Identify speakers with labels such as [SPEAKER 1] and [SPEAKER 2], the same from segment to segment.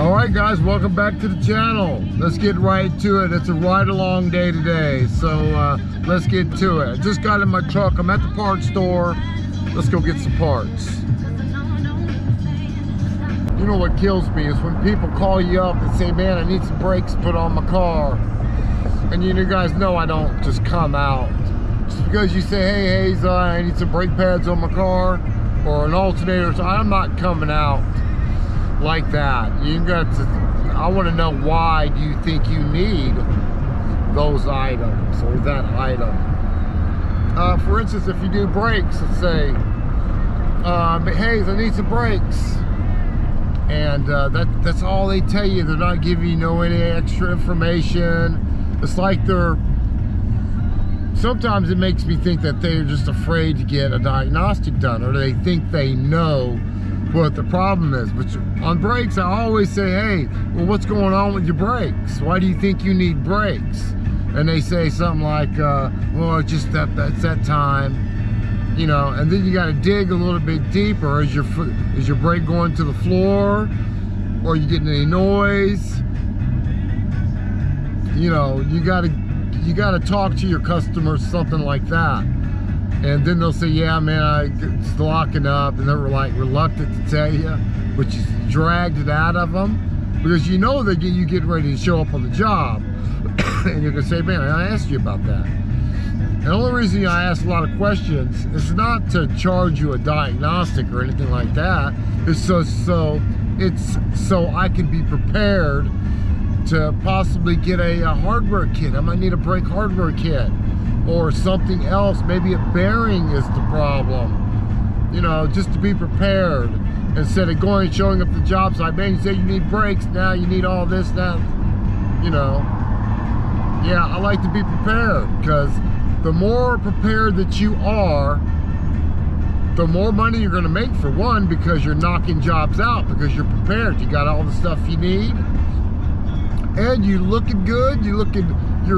[SPEAKER 1] Alright guys, welcome back to the channel. Let's get right to it. It's a ride-along day today, so let's get to it. I just got in my truck. I'm at the parts store. Let's go get some parts. You know what kills me is when people call you up and say, man, I need some brakes put on my car. And you guys know I don't just come out. Just because you say, hey Hayes, I need some brake pads on my car or an alternator, so I'm not coming out like that. You got to, I want to know, why do you think you need those items or that item? For instance, if you do brakes, let's say, Hayes, I need some brakes, and that's all they tell you. They're not giving you any extra information. It's like they're, sometimes it makes me think that they're just afraid to get a diagnostic done, or they think they know what the problem is. But on brakes, I always say, hey, well, what's going on with your brakes? Why do you think you need brakes? And they say something like, well, it's just that's that time, you know. And then you got to dig a little bit deeper. Is your brake going to the floor, or you getting any noise? You know, you got to talk to your customers, something like that. And then they'll say, yeah, man, it's locking up. And they're like reluctant to tell you, but you dragged it out of them because you know that you get ready to show up on the job. And you're going to say, man, I asked you about that. And the only reason I ask a lot of questions is not to charge you a diagnostic or anything like that. It's so I can be prepared to possibly get a hardware kit. I might need a brake hardware kit. Or something else, maybe a bearing is the problem. You know, just to be prepared. Instead of going and showing up at the job site, man, you say you need brakes, now you need all this, that, you know. Yeah, I like to be prepared, because the more prepared that you are, the more money you're gonna make, for one, because you're knocking jobs out, because you're prepared. You got all the stuff you need, and you looking good, you're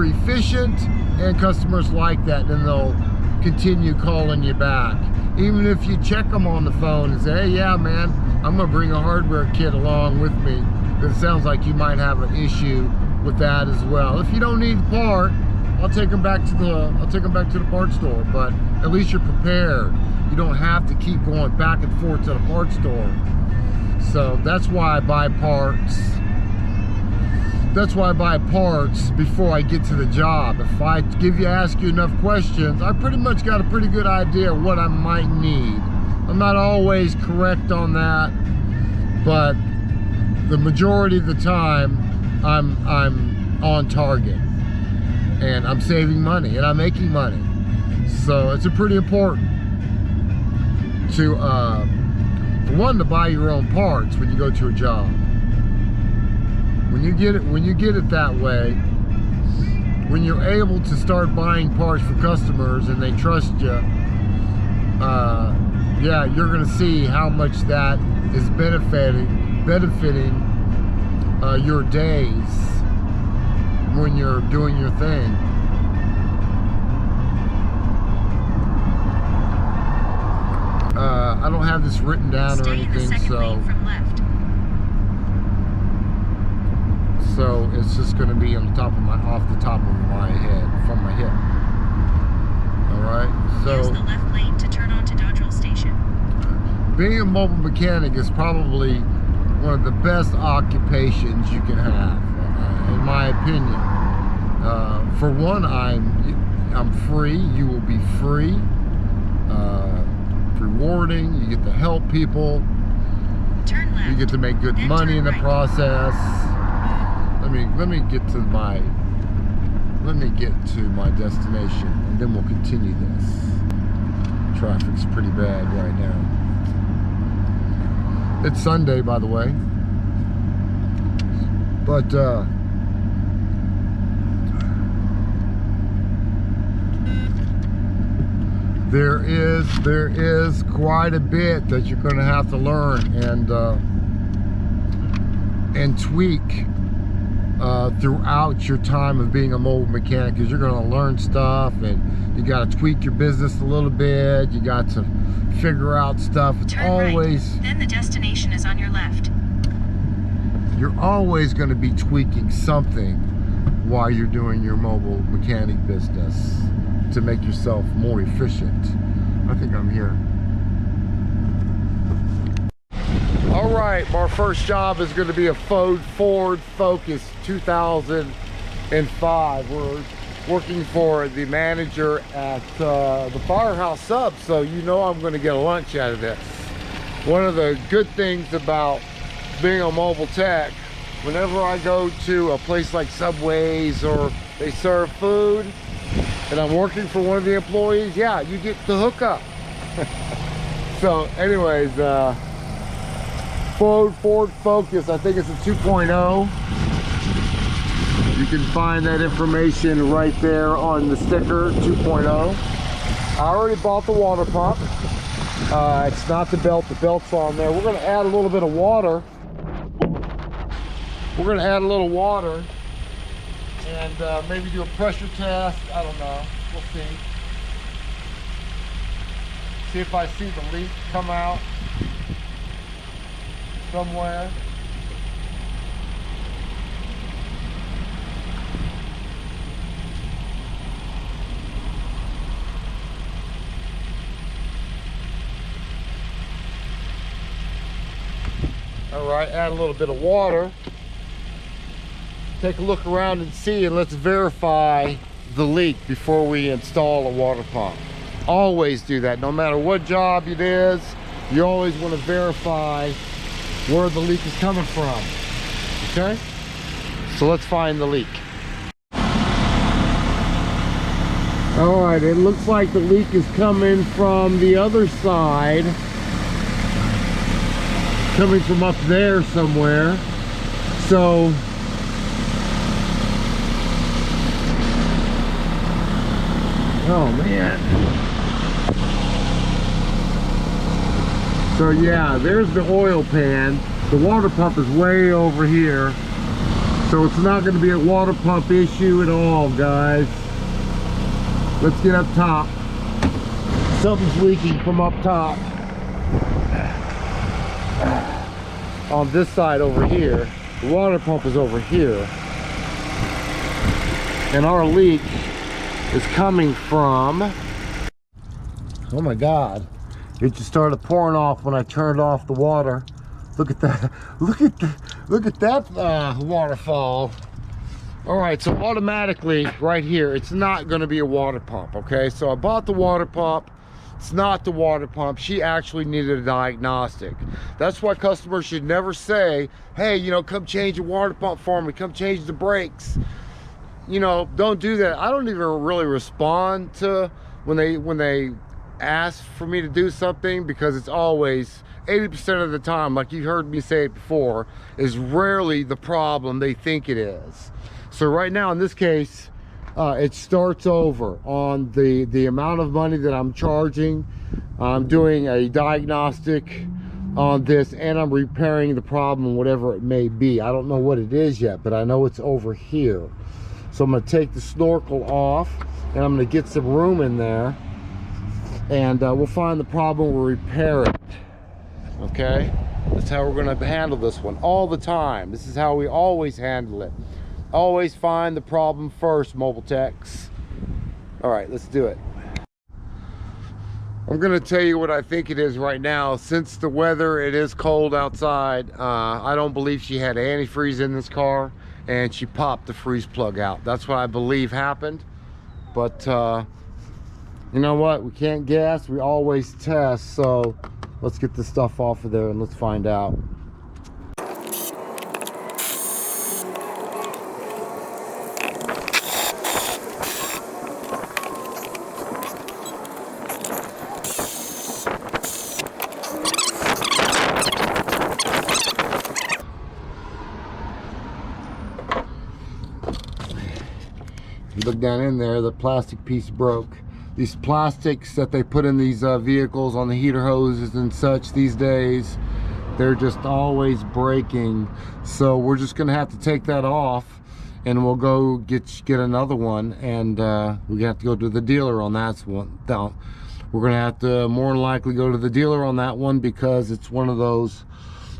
[SPEAKER 1] efficient, and customers like that, and they'll continue calling you back. Even if you check them on the phone and say, hey, yeah, man, I'm gonna bring a hardware kit along with me, because it sounds like you might have an issue with that as well. If you don't need the part, I'll take them back to the parts store, but at least you're prepared. You don't have to keep going back and forth to the parts store. So that's why I buy parts. That's why I buy parts before I get to the job. If I ask you enough questions, I pretty much got a pretty good idea of what I might need. I'm not always correct on that, but the majority of the time, I'm on target, and I'm saving money, and I'm making money. So it's pretty important to, for one, to buy your own parts when you go to a job. When you get it that way, when you're able to start buying parts for customers and they trust you, yeah, you're gonna see how much that is benefiting your days when you're doing your thing. I don't have this written down or anything, so it's just going to be on the top of off the top of my head, from my hip. All right. So
[SPEAKER 2] use the left lane to turn onto Dodrell Station.
[SPEAKER 1] Being a mobile mechanic is probably one of the best occupations you can have, in my opinion. For one, I'm free. You will be free. Rewarding. You get to help people.
[SPEAKER 2] Turn left.
[SPEAKER 1] You get to make good money in the process. Let me get to my destination, and then we'll continue this. Traffic's pretty bad right now. It's Sunday, by the way, but there is quite a bit that you're going to have to learn and tweak throughout your time of being a mobile mechanic, because you're going to learn stuff, and you got to tweak your business a little bit. You got to figure out stuff. It's
[SPEAKER 2] Turn
[SPEAKER 1] always
[SPEAKER 2] right. Then the destination is on your left.
[SPEAKER 1] you're always going to be tweaking something while you're doing your mobile mechanic business to make yourself more efficient. I think I'm here. All right, our first job is going to be a Ford Focus 2005. We're working for the manager at the Firehouse Sub, so you know I'm going to get a lunch out of this. One of the good things about being a mobile tech, whenever I go to a place like Subway's or they serve food and I'm working for one of the employees, yeah, you get the hookup. So anyways, Ford Focus, I think it's a 2.0. You can find that information right there on the sticker, 2.0. I already bought the water pump. It's not the belt's on there. We're going to add a little bit of water. We're going to add a little water and maybe do a pressure test. I don't know. We'll see. See if I see the leak come out somewhere. All right, add a little bit of water. Take a look around and see, and let's verify the leak before we install a water pump. Always do that, no matter what job it is. You always want to verify where the leak is coming from. Okay? So let's find the leak. All right, it looks like the leak is coming from the other side. Coming from up there somewhere. So oh man. So yeah, there's the oil pan. The water pump is way over here. So it's not going to be a water pump issue at all, guys. Let's get up top. Something's leaking from up top. On this side over here, the water pump is over here, and our leak is coming from, oh my god, it just started pouring off when I turned off the water. Look at that. Look at that waterfall. All right, so automatically right here, it's not going to be a water pump. Okay, so I bought the water pump. It's not the water pump. She actually needed a diagnostic. That's why customers should never say, hey, you know, come change the water pump for me, come change the brakes. You know, don't do that. I don't even really respond to when they ask for me to do something, because it's always 80% of the time, like you heard me say it before, is rarely the problem they think it is. So right now in this case, it starts over on the amount of money that I'm charging. I'm doing a diagnostic on this, and I'm repairing the problem, whatever it may be. I don't know what it is yet, but I know it's over here. So I'm going to take the snorkel off, and I'm going to get some room in there, and we'll find the problem, we'll repair it. Okay, that's how we're going to handle this one all the time. This is how we always handle it. Always find the problem first, mobile techs. All right, let's do it. I'm gonna tell you what I think it is right now. Since the weather, it is cold outside, I don't believe she had antifreeze in this car, and she popped the freeze plug out. That's what I believe happened. But you know what? We can't guess, we always test. So let's get this stuff off of there and let's find out. You look down in there, the plastic piece broke. These plastics that they put in these vehicles on the heater hoses and such these days, they're just always breaking. So we're just gonna have to take that off, and we'll go get another one, and we have to go to the dealer on that one. We're gonna have to more than likely go to the dealer on that one, because it's one of those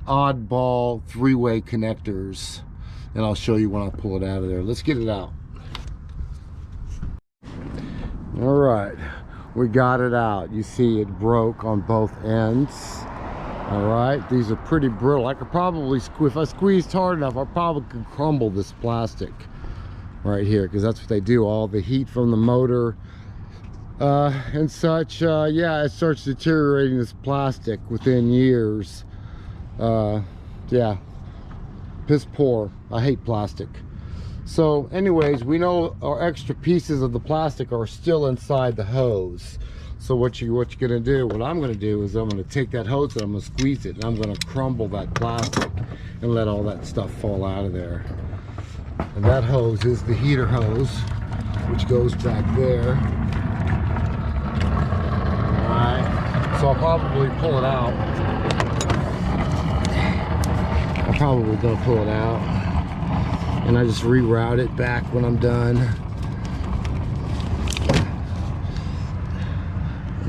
[SPEAKER 1] oddball three-way connectors, and I'll show you when I pull it out of there. Let's get it out. All right, we got it out. You see it broke on both ends. All right, these are pretty brittle. I could probably, if I squeezed hard enough, I probably could crumble this plastic right here, because that's what they do. All the heat from the motor and such, yeah, it starts deteriorating this plastic within years. Yeah, piss poor. I hate plastic. So anyways, we know our extra pieces of the plastic are still inside the hose. So what you're gonna do, what I'm gonna do is I'm gonna take that hose and I'm gonna squeeze it, and I'm gonna crumble that plastic and let all that stuff fall out of there. And that hose is the heater hose, which goes back there. All right, so I'll probably pull it out. I'm probably gonna pull it out, and I just reroute it back when I'm done.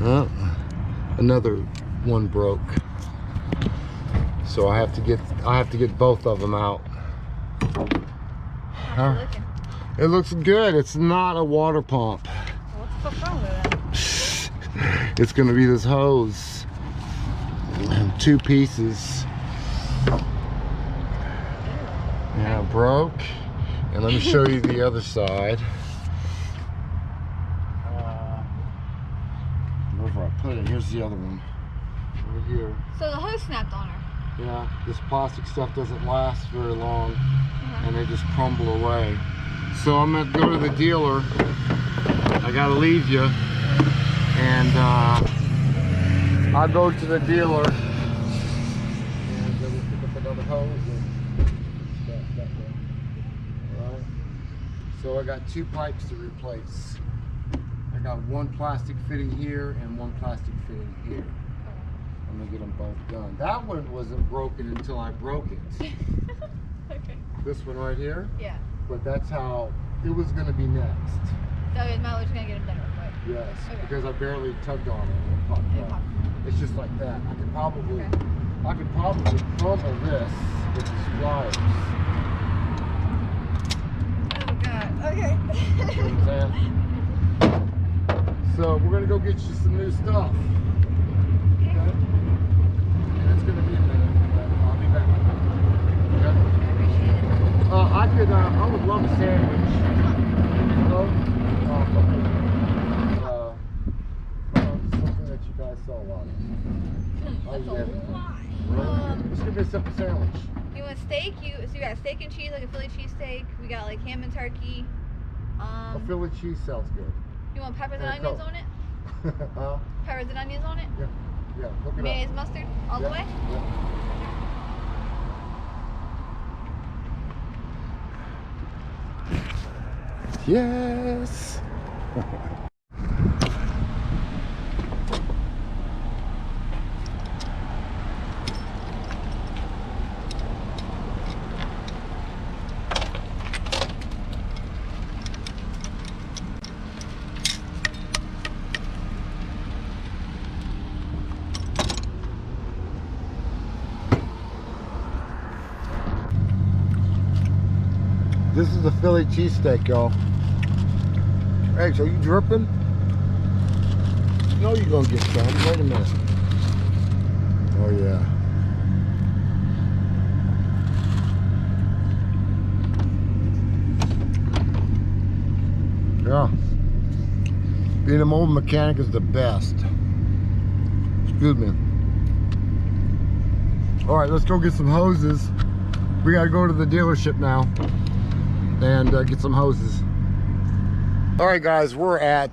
[SPEAKER 1] Oh, another one broke, so I have to get both of them out. It looks good. It's not a water pump.
[SPEAKER 3] What's wrong with it?
[SPEAKER 1] It's gonna be this hose, 2 pieces. Yeah, it broke. And let me show you the other side. Wherever I put it, here's the other one. Right here.
[SPEAKER 3] So the hose snapped on her.
[SPEAKER 1] Yeah, this plastic stuff doesn't last very long, and they just crumble away. So I'm gonna go to the dealer. I gotta leave you, and I'll go to the dealer, and we'll pick up another hose and that way. All right. So I got 2 pipes to replace. I got 1 plastic fitting here and 1 plastic fitting here. I'm gonna get them both done. That one wasn't broken until I broke it.
[SPEAKER 3] Okay.
[SPEAKER 1] This one right here?
[SPEAKER 3] Yeah.
[SPEAKER 1] But that's how it was gonna be next.
[SPEAKER 3] So it's not just gonna get them done real quick.
[SPEAKER 1] Yes,
[SPEAKER 3] Okay.
[SPEAKER 1] because I barely tugged on it and it popped
[SPEAKER 3] It
[SPEAKER 1] up.
[SPEAKER 3] popped.
[SPEAKER 1] It's just like that. I could probably,
[SPEAKER 3] Okay.
[SPEAKER 1] crumble this with the pliers.
[SPEAKER 3] Oh god. Okay.
[SPEAKER 1] You know what I'm saying? So we're gonna go get you some new stuff. Okay? And it's gonna be a minute, but I'll be back. Okay?
[SPEAKER 3] I appreciate it.
[SPEAKER 1] I would love a sandwich. No? Something that you guys sell a lot of.
[SPEAKER 3] That's a lot.
[SPEAKER 1] Really? Just give me a simple sandwich.
[SPEAKER 3] You want steak? So you got steak and cheese, like a Philly cheesesteak. We got like ham and turkey.
[SPEAKER 1] A Philly cheese sounds good.
[SPEAKER 3] You want peppers and
[SPEAKER 1] And a
[SPEAKER 3] onions
[SPEAKER 1] Coke.
[SPEAKER 3] on it?
[SPEAKER 1] Huh?
[SPEAKER 3] Peppers and onions on it?
[SPEAKER 1] Yeah. Yeah. Look it
[SPEAKER 3] Mayonnaise,
[SPEAKER 1] up.
[SPEAKER 3] mustard, all the
[SPEAKER 1] Yeah,
[SPEAKER 3] way?
[SPEAKER 1] yeah. Yes. This is the Philly cheesesteak, y'all. Hey, so you dripping? You know you're gonna get some. Wait a minute. Oh yeah. Yeah. Being a mobile mechanic is the best. Excuse me. All right, let's go get some hoses. We gotta go to the dealership now and get some hoses. All right, guys, we're at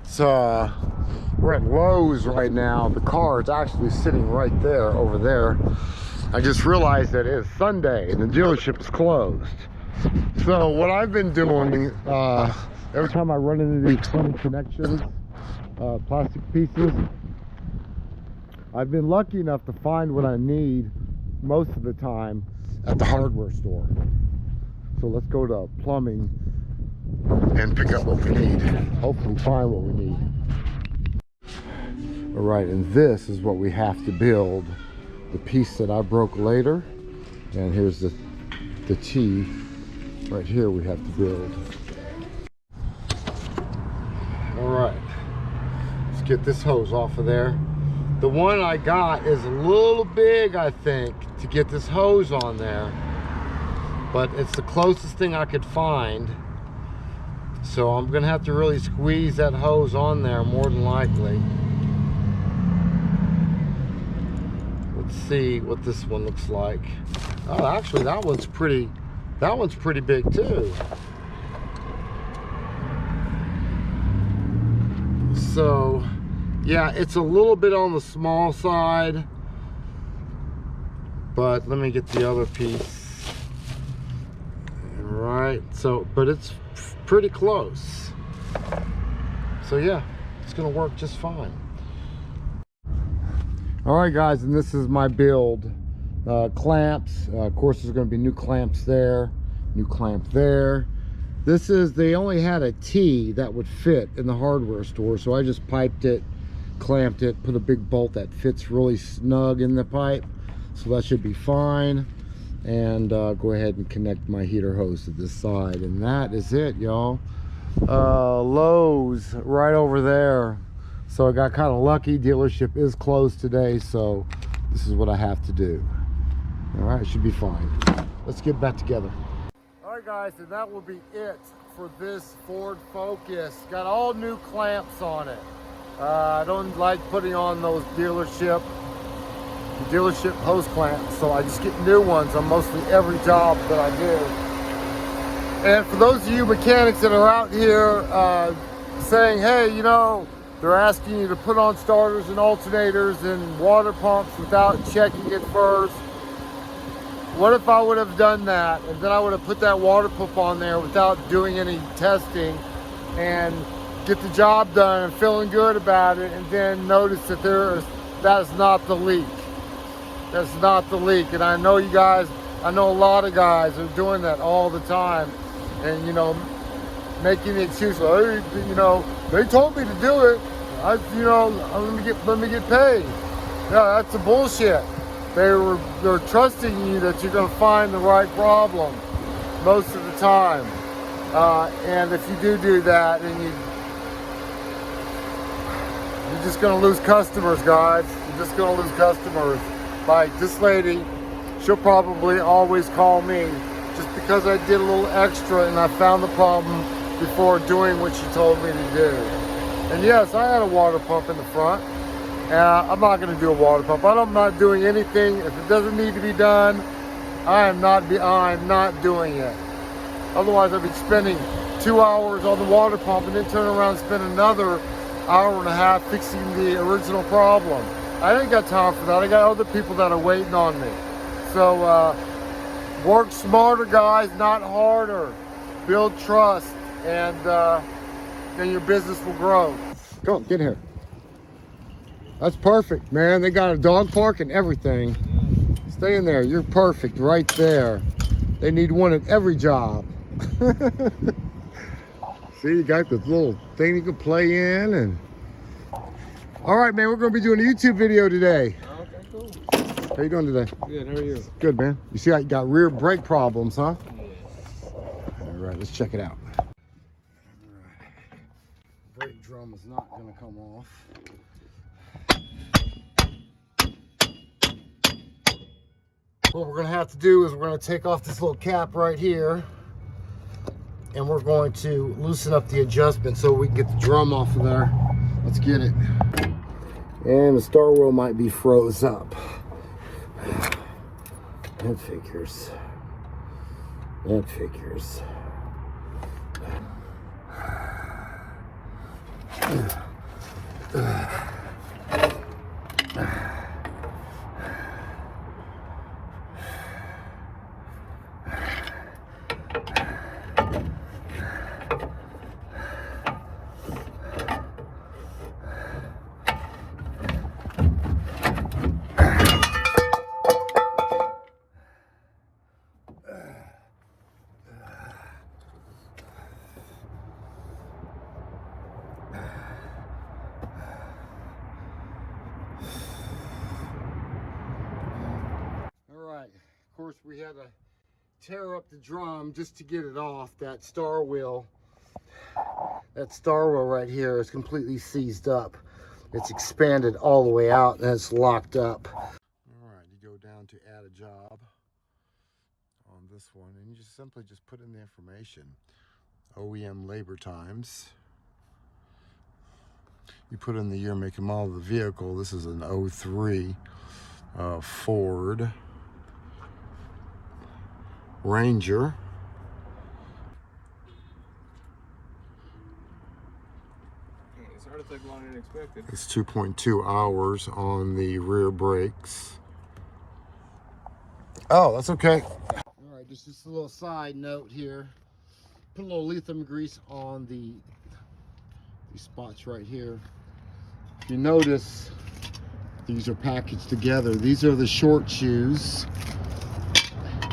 [SPEAKER 1] Lowe's right now. The car is actually sitting right there, over there. I just realized that it's Sunday and the dealership is closed. So what I've been doing, every time I run into these funny connections, plastic pieces, I've been lucky enough to find what I need most of the time at the hardware store. So let's go to plumbing and pick up what we need. Hopefully find what we need. All right, and this is what we have to build. The piece that I broke later, And here's the T right here we have to build. All right, let's get this hose off of there. The one I got is a little big, I think, to get this hose on there, but it's the closest thing I could find. So I'm gonna have to really squeeze that hose on there more than likely. Let's see what this one looks like. Oh, actually that one's pretty big too. So yeah, it's a little bit on the small side, but let me get the other piece. Right, so, but it's pretty close. So yeah, it's gonna work just fine. All right guys, and this is my build. Clamps, of course there's gonna be new clamps there, new clamp there. This is, they only had a T that would fit in the hardware store, so I just piped it, clamped it, put a big bolt that fits really snug in the pipe, so that should be fine. And go ahead and connect my heater hose to this side, and that is it, y'all. Lowe's right over there, so I got kind of lucky. Dealership is closed today, so this is what I have to do. All right, it should be fine. Let's get back together. All right guys, and that will be it for this Ford Focus. Got all new clamps on it. I don't like putting on those dealership hose clamps, so I just get new ones on mostly every job that I do. And for those of you mechanics that are out here saying, hey, you know, they're asking you to put on starters and alternators and water pumps without checking it first. What if I would have done that, and then I would have put that water pump on there without doing any testing and get the job done and feeling good about it, and then notice that that's not the leak. That's not the leak. And I know you guys, I know a lot of guys are doing that all the time, and you know, making the excuse, hey, you know, they told me to do it. You know, let me get paid. Yeah, that's a bullshit. They're trusting you that you're going to find the right problem most of the time. And if you do that, and you're just going to lose customers, guys. You're just going to lose customers. Like this lady, she'll probably always call me just because I did a little extra and I found the problem before doing what she told me to do. And yes, I had a water pump in the front. I'm not going to do a water pump. I'm not doing anything. If it doesn't need to be done, I'm not doing it. Otherwise, I'd be spending 2 hours on the water pump and then turn around and spend another hour and a half fixing the original problem. I ain't got time for that. I got other people that are waiting on me. So work smarter, guys, not harder. Build trust, and then your business will grow. Come on, get here. That's perfect, man. They got a dog park and everything. Stay in there. You're perfect right there. They need one at every job. See, you got this little thing you can play in. And all right, man, we're going to be doing a YouTube video today.
[SPEAKER 4] Okay, cool.
[SPEAKER 1] How you doing today?
[SPEAKER 4] Good, how are you?
[SPEAKER 1] Good, man. You see how you got rear brake problems, huh? All right, let's check it out. All right. Brake drum is not going to come off. What we're going to have to do is we're going to take off this little cap right here, and we're going to loosen up the adjustment so we can get the drum off of there. Let's get it. And the star wheel might be froze up. That figures. That figures. tear up the drum just to get it off. That star wheel right here is completely seized up. It's expanded all the way out and it's locked up. All right, you go down to add a job on this one and you just simply just put in the information. OEM labor times. You put in the year, make, and model of the vehicle. This is an 03 Ford Ranger.
[SPEAKER 4] It's hard to take longer than expected.
[SPEAKER 1] It's 2.2 hours on the rear brakes. Oh, that's okay. All right, just a little side note here. Put a little lithium grease on these spots right here. If you notice, these are packaged together. These are the short shoes.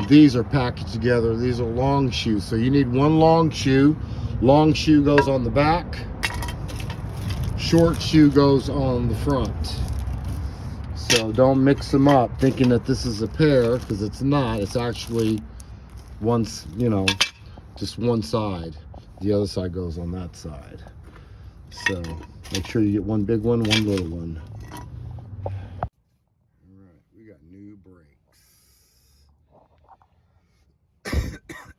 [SPEAKER 1] These are packaged together. These are long shoes. So you need one long shoe. Long shoe goes on the back. Short shoe goes on the front. So don't mix them up thinking that this is a pair, because it's not. It's actually once, you know, just one side. The other side goes on that side. So make sure you get one big one, one little one. All right, we got new brakes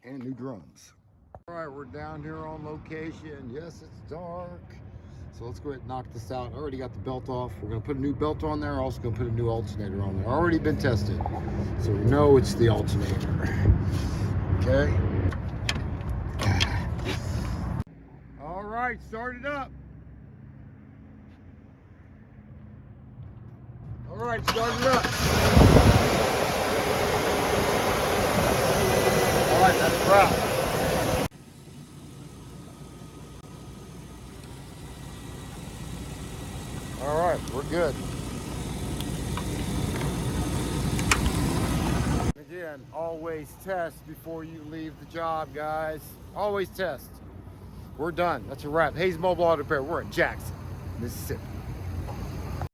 [SPEAKER 1] and new drums. All right, we're down here on location. Yes, it's dark. So let's go ahead and knock this out. I already got the belt off. We're gonna put a new belt on there. Also gonna put a new alternator on there. Already been tested. So we know it's the alternator. Okay. All right, start it up. All right, start it up. All right, that's a wrap. All right, we're good. Again, always test before you leave the job, guys. Always test. We're done. That's a wrap. Hayes Mobile Auto Repair. We're in Jackson, Mississippi.